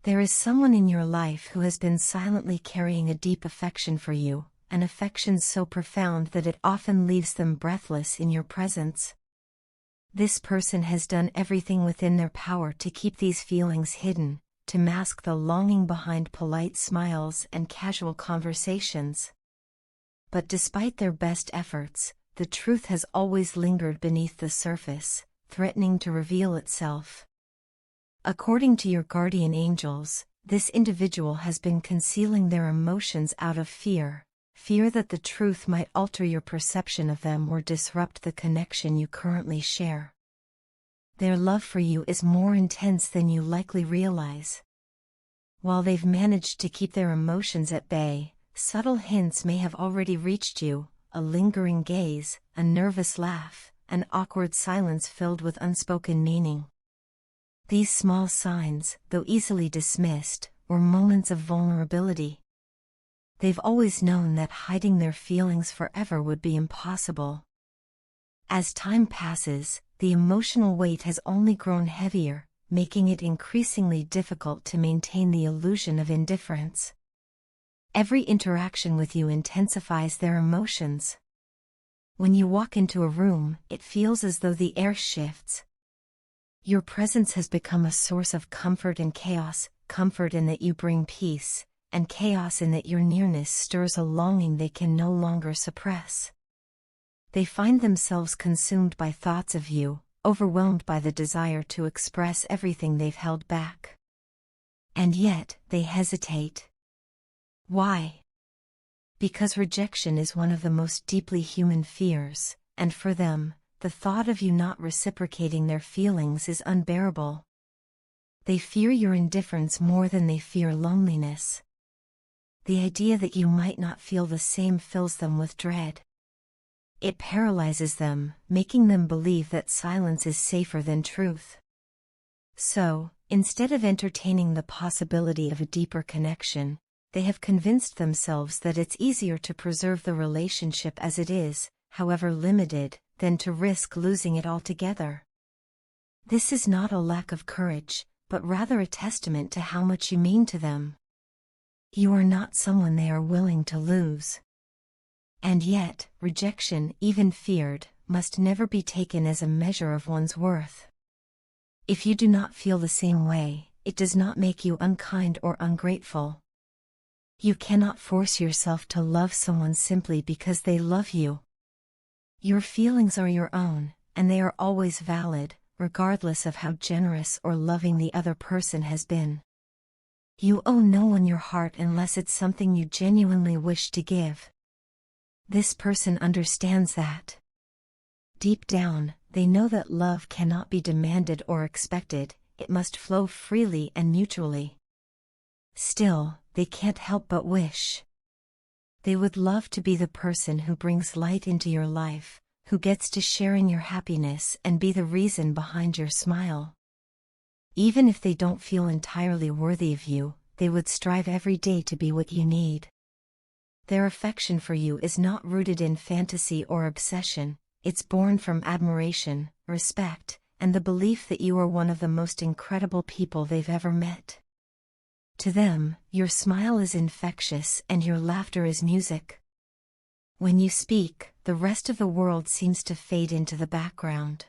There is someone in your life who has been silently carrying a deep affection for you, an affection so profound that it often leaves them breathless in your presence. This person has done everything within their power to keep these feelings hidden, to mask the longing behind polite smiles and casual conversations. But despite their best efforts, the truth has always lingered beneath the surface, threatening to reveal itself. According to your guardian angels, this individual has been concealing their emotions out of fear that the truth might alter your perception of them or disrupt the connection you currently share. Their love for you is more intense than you likely realize. While they've managed to keep their emotions at bay, subtle hints may have already reached you, a lingering gaze, a nervous laugh, an awkward silence filled with unspoken meaning. These small signs, though easily dismissed, were moments of vulnerability. They've always known that hiding their feelings forever would be impossible. As time passes, the emotional weight has only grown heavier, making it increasingly difficult to maintain the illusion of indifference. Every interaction with you intensifies their emotions. When you walk into a room, it feels as though the air shifts. Your presence has become a source of comfort and chaos, comfort in that you bring peace, and chaos in that your nearness stirs a longing they can no longer suppress. They find themselves consumed by thoughts of you, overwhelmed by the desire to express everything they've held back. And yet, they hesitate. Why? Because rejection is one of the most deeply human fears, and for them, the thought of you not reciprocating their feelings is unbearable. They fear your indifference more than they fear loneliness. The idea that you might not feel the same fills them with dread. It paralyzes them, making them believe that silence is safer than truth. So, instead of entertaining the possibility of a deeper connection, they have convinced themselves that it's easier to preserve the relationship as it is, however limited, than to risk losing it altogether. This is not a lack of courage, but rather a testament to how much you mean to them. You are not someone they are willing to lose. And yet, rejection, even feared, must never be taken as a measure of one's worth. If you do not feel the same way, it does not make you unkind or ungrateful. You cannot force yourself to love someone simply because they love you. Your feelings are your own, and they are always valid, regardless of how generous or loving the other person has been. You owe no one your heart unless it's something you genuinely wish to give. This person understands that. Deep down, they know that love cannot be demanded or expected, it must flow freely and mutually. Still, they can't help but wish. They would love to be the person who brings light into your life, who gets to share in your happiness and be the reason behind your smile. Even if they don't feel entirely worthy of you, they would strive every day to be what you need. Their affection for you is not rooted in fantasy or obsession, it's born from admiration, respect, and the belief that you are one of the most incredible people they've ever met. To them, your smile is infectious and your laughter is music. When you speak, the rest of the world seems to fade into the background.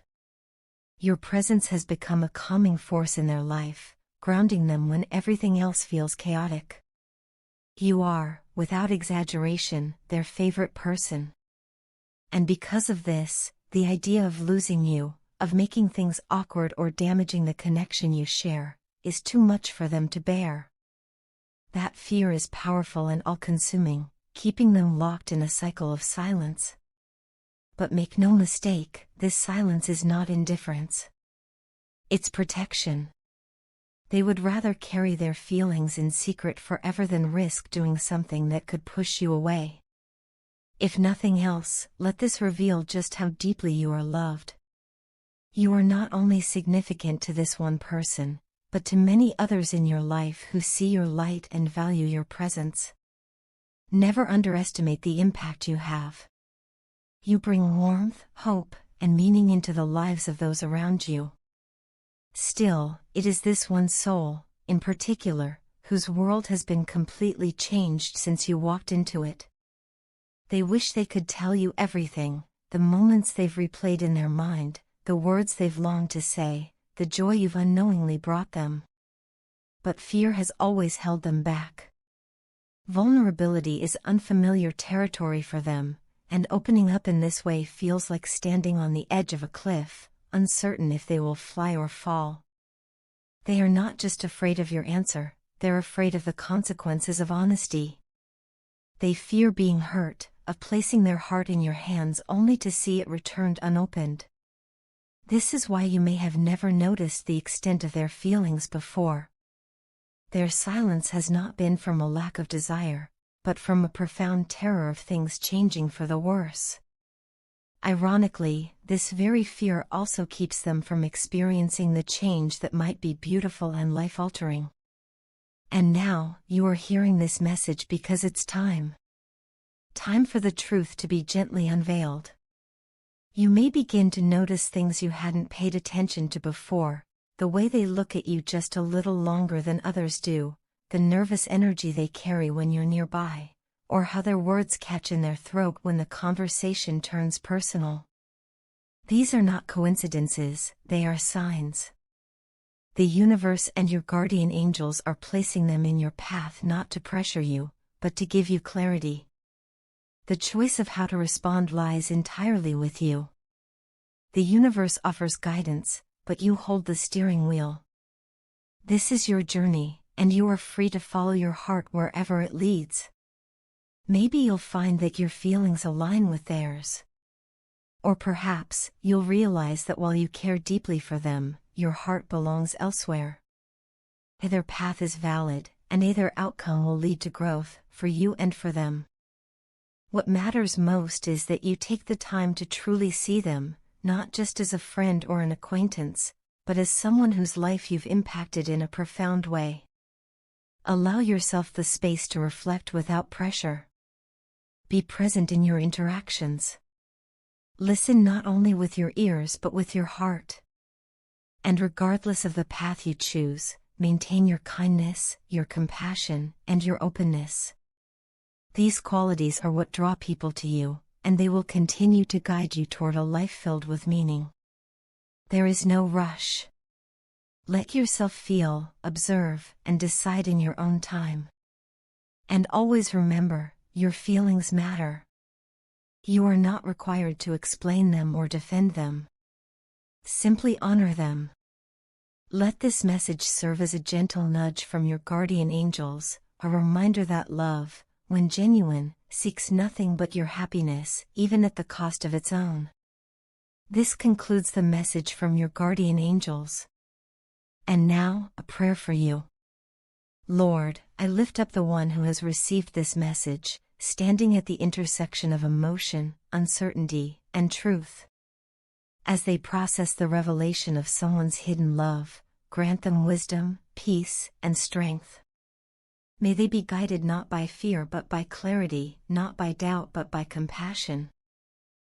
Your presence has become a calming force in their life, grounding them when everything else feels chaotic. You are, without exaggeration, their favorite person. And because of this, the idea of losing you, of making things awkward or damaging the connection you share, is too much for them to bear. That fear is powerful and all-consuming, keeping them locked in a cycle of silence. But make no mistake, this silence is not indifference. It's protection. They would rather carry their feelings in secret forever than risk doing something that could push you away. If nothing else, let this reveal just how deeply you are loved. You are not only significant to this one person, but to many others in your life who see your light and value your presence. Never underestimate the impact you have. You bring warmth, hope, and meaning into the lives of those around you. Still, it is this one soul, in particular, whose world has been completely changed since you walked into it. They wish they could tell you everything, the moments they've replayed in their mind, the words they've longed to say, the joy you've unknowingly brought them. But fear has always held them back. Vulnerability is unfamiliar territory for them, and opening up in this way feels like standing on the edge of a cliff, uncertain if they will fly or fall. They are not just afraid of your answer, they're afraid of the consequences of honesty. They fear being hurt, of placing their heart in your hands only to see it returned unopened. This is why you may have never noticed the extent of their feelings before. Their silence has not been from a lack of desire, but from a profound terror of things changing for the worse. Ironically, this very fear also keeps them from experiencing the change that might be beautiful and life-altering. And now, you are hearing this message because it's time. Time for the truth to be gently unveiled. You may begin to notice things you hadn't paid attention to before, the way they look at you just a little longer than others do, the nervous energy they carry when you're nearby, or how their words catch in their throat when the conversation turns personal. These are not coincidences, they are signs. The universe and your guardian angels are placing them in your path not to pressure you, but to give you clarity. The choice of how to respond lies entirely with you. The universe offers guidance, but you hold the steering wheel. This is your journey, and you are free to follow your heart wherever it leads. Maybe you'll find that your feelings align with theirs. Or perhaps, you'll realize that while you care deeply for them, your heart belongs elsewhere. Either path is valid, and either outcome will lead to growth, for you and for them. What matters most is that you take the time to truly see them, not just as a friend or an acquaintance, but as someone whose life you've impacted in a profound way. Allow yourself the space to reflect without pressure. Be present in your interactions. Listen not only with your ears but with your heart. And regardless of the path you choose, maintain your kindness, your compassion, and your openness. These qualities are what draw people to you, and they will continue to guide you toward a life filled with meaning. There is no rush. Let yourself feel, observe, and decide in your own time. And always remember, your feelings matter. You are not required to explain them or defend them. Simply honor them. Let this message serve as a gentle nudge from your guardian angels, a reminder that love, when genuine, seeks nothing but your happiness, even at the cost of its own. This concludes the message from your guardian angels. And now, a prayer for you. Lord, I lift up the one who has received this message, standing at the intersection of emotion, uncertainty, and truth. As they process the revelation of someone's hidden love, grant them wisdom, peace, and strength. May they be guided not by fear but by clarity, not by doubt but by compassion.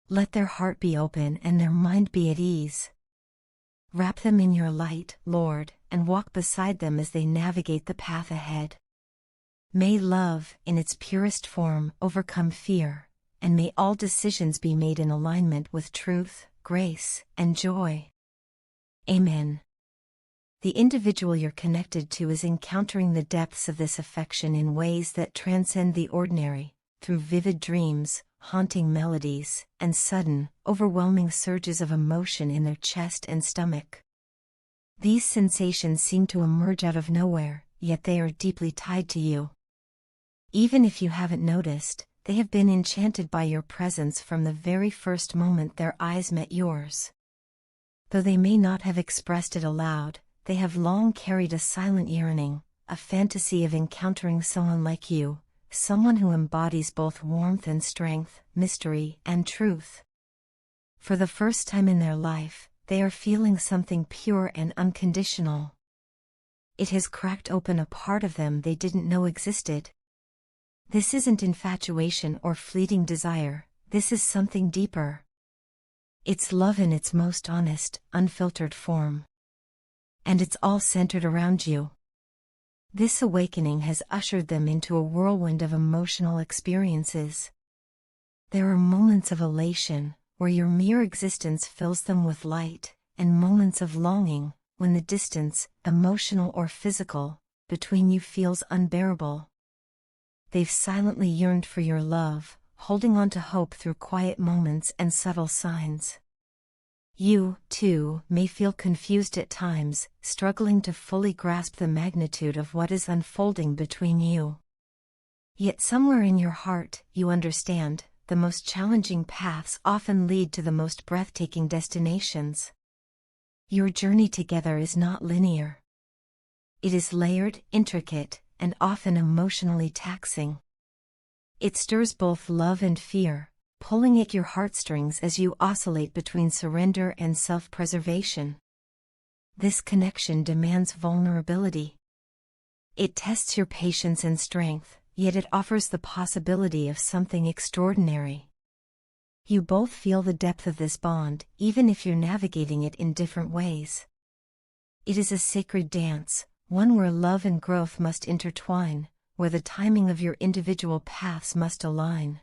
Let their heart be open and their mind be at ease. Wrap them in your light, Lord, and walk beside them as they navigate the path ahead. May love, in its purest form, overcome fear, and may all decisions be made in alignment with truth, grace, and joy. Amen. The individual you're connected to is encountering the depths of this affection in ways that transcend the ordinary, through vivid dreams, haunting melodies, and sudden, overwhelming surges of emotion in their chest and stomach. These sensations seem to emerge out of nowhere, yet they are deeply tied to you. Even if you haven't noticed, they have been enchanted by your presence from the very first moment their eyes met yours. Though they may not have expressed it aloud, they have long carried a silent yearning, a fantasy of encountering someone like you, someone who embodies both warmth and strength, mystery and truth. For the first time in their life, they are feeling something pure and unconditional. It has cracked open a part of them they didn't know existed. This isn't infatuation or fleeting desire, this is something deeper. It's love in its most honest, unfiltered form. And it's all centered around you. This awakening has ushered them into a whirlwind of emotional experiences. There are moments of elation, where your mere existence fills them with light, and moments of longing, when the distance, emotional or physical, between you feels unbearable. They've silently yearned for your love, holding on to hope through quiet moments and subtle signs. You, too, may feel confused at times, struggling to fully grasp the magnitude of what is unfolding between you. Yet somewhere in your heart, you understand, the most challenging paths often lead to the most breathtaking destinations. Your journey together is not linear. It is layered, intricate, and often emotionally taxing. It stirs both love and fear, pulling at your heartstrings as you oscillate between surrender and self-preservation. This connection demands vulnerability. It tests your patience and strength, yet it offers the possibility of something extraordinary. You both feel the depth of this bond, even if you're navigating it in different ways. It is a sacred dance, one where love and growth must intertwine, where the timing of your individual paths must align.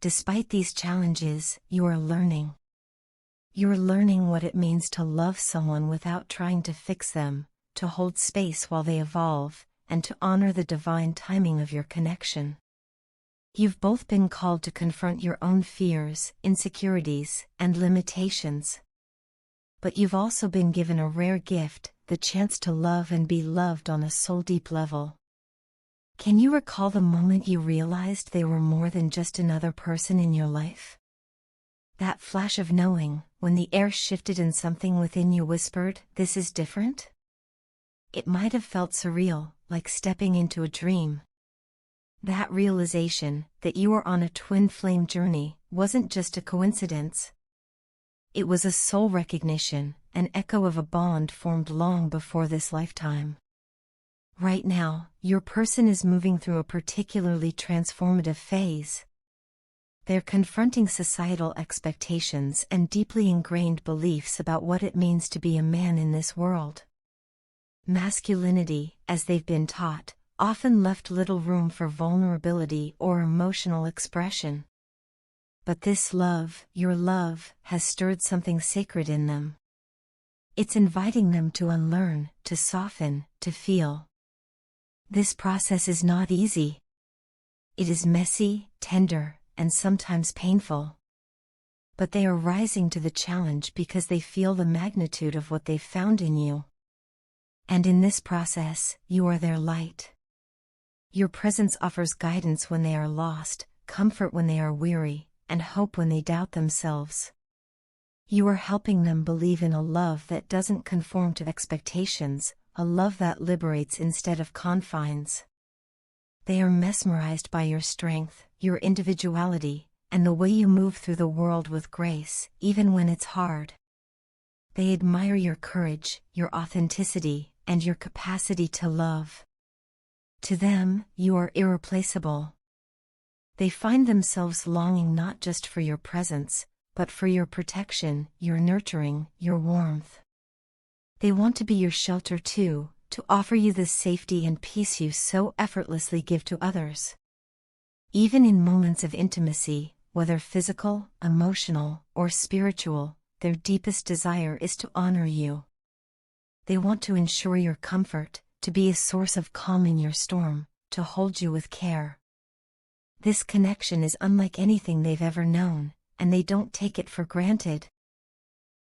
Despite these challenges, you are learning. You're learning what it means to love someone without trying to fix them, to hold space while they evolve, and to honor the divine timing of your connection. You've both been called to confront your own fears, insecurities, and limitations. But you've also been given a rare gift, the chance to love and be loved on a soul-deep level. Can you recall the moment you realized they were more than just another person in your life? That flash of knowing, when the air shifted and something within you whispered, "This is different?" It might have felt surreal, like stepping into a dream. That realization, that you were on a twin flame journey, wasn't just a coincidence. It was a soul recognition, an echo of a bond formed long before this lifetime. Right now, your person is moving through a particularly transformative phase. They're confronting societal expectations and deeply ingrained beliefs about what it means to be a man in this world. Masculinity, as they've been taught, often left little room for vulnerability or emotional expression. But this love, your love, has stirred something sacred in them. It's inviting them to unlearn, to soften, to feel. This process is not easy. It is messy, tender, and sometimes painful. But they are rising to the challenge because they feel the magnitude of what they've found in you. And in this process, you are their light. Your presence offers guidance when they are lost, comfort when they are weary, and hope when they doubt themselves. You are helping them believe in a love that doesn't conform to expectations, a love that liberates instead of confines. They are mesmerized by your strength, your individuality, and the way you move through the world with grace, even when it's hard. They admire your courage, your authenticity, and your capacity to love. To them, you are irreplaceable. They find themselves longing not just for your presence, but for your protection, your nurturing, your warmth. They want to be your shelter too, to offer you the safety and peace you so effortlessly give to others. Even in moments of intimacy, whether physical, emotional, or spiritual, their deepest desire is to honor you. They want to ensure your comfort, to be a source of calm in your storm, to hold you with care. This connection is unlike anything they've ever known, and they don't take it for granted.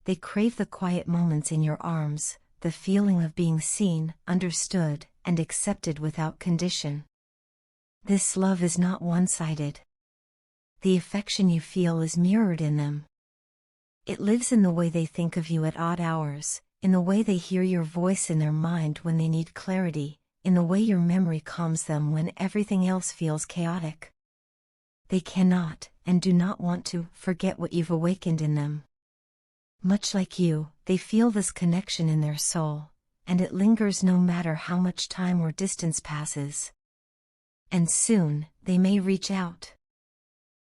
They crave the quiet moments in your arms, the feeling of being seen, understood, and accepted without condition. This love is not one-sided. The affection you feel is mirrored in them. It lives in the way they think of you at odd hours, in the way they hear your voice in their mind when they need clarity, in the way your memory calms them when everything else feels chaotic. They cannot, and do not want to, forget what you've awakened in them. Much like you, they feel this connection in their soul, and it lingers no matter how much time or distance passes. And soon, they may reach out.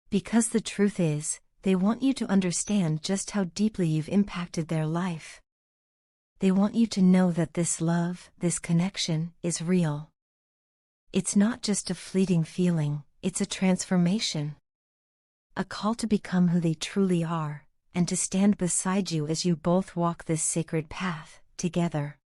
Because the truth is, they want you to understand just how deeply you've impacted their life. They want you to know that this love, this connection, is real. It's not just a fleeting feeling, it's a transformation. A call to become who they truly are, and to stand beside you as you both walk this sacred path, together.